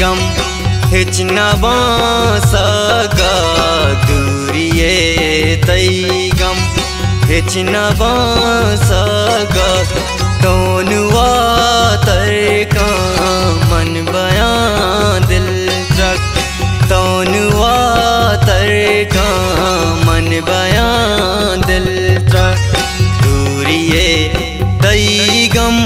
गम हिचना बासगा दूरिये तई गम हिचना बासगा तोनुआ तरका मन बयां दिल रख तोनुआ तरका मन बयां दिल रख दूरिये तई गम।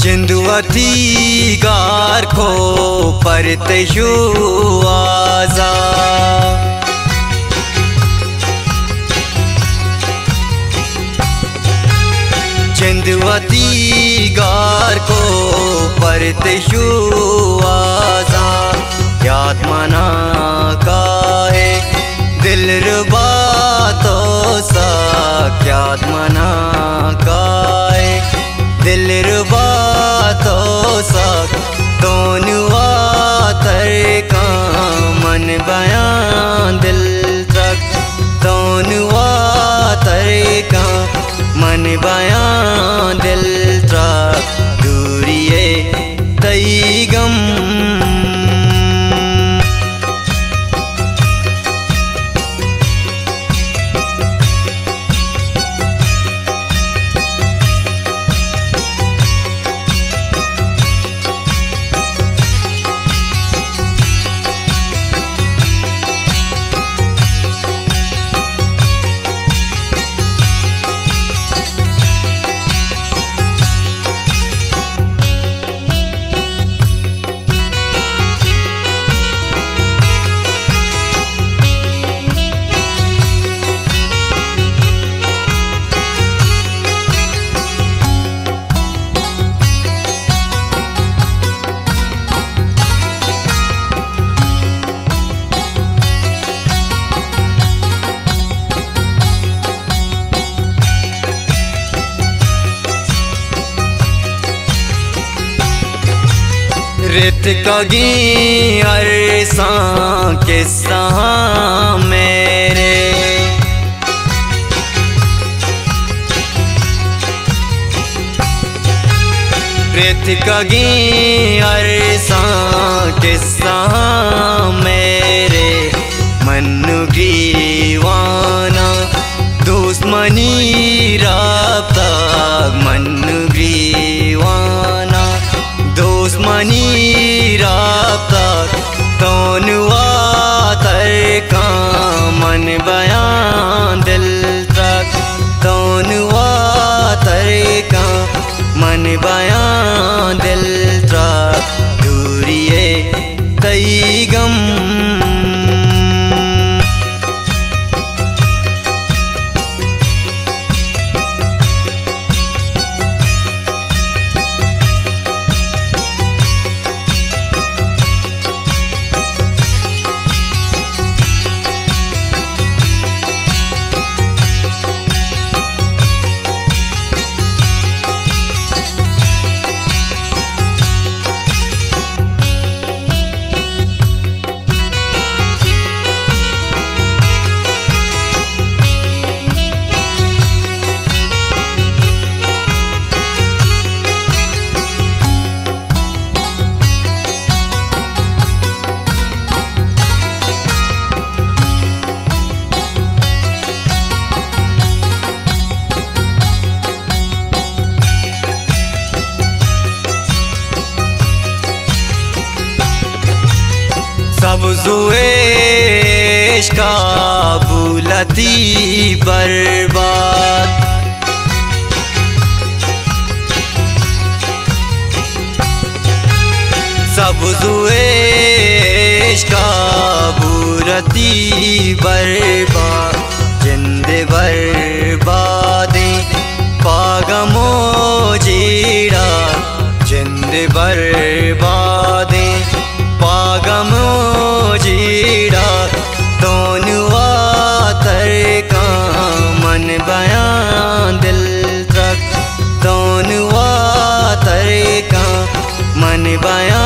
जिंदुअती गार खो परते शु आजा जिंदुअती गार को परते शु आजा याद मना का है दिल रुबा तो सा याद मना का है दिल रुबा तो सक तोनुआ तरका मन बयां दिल तक तोनुआ तरका मन बयां दिल तक दूरिये तई गम। रित कगी अरसा किस्सा मेरे रित कगी अरसा किस्सा मेरे मनु ग्रीवाना दुश्मनी राब्ता मनु ग्रीवाना दुश्मनी राब्ता तोनुआ तरका मन बयां दिल तक तोनुआ तरका मन बयां दिल तक दूरिये तई गम। इश्का बुलती बर्बाद। सब जुए इश्का बुलती बर्बाद, जिंद बर्बादे पागमो जीड़ा, जिंद बर्बादे पागमो जीड़ा। दोनवा तरका मन बयां दिल तक, दोनवा तरका मन बयां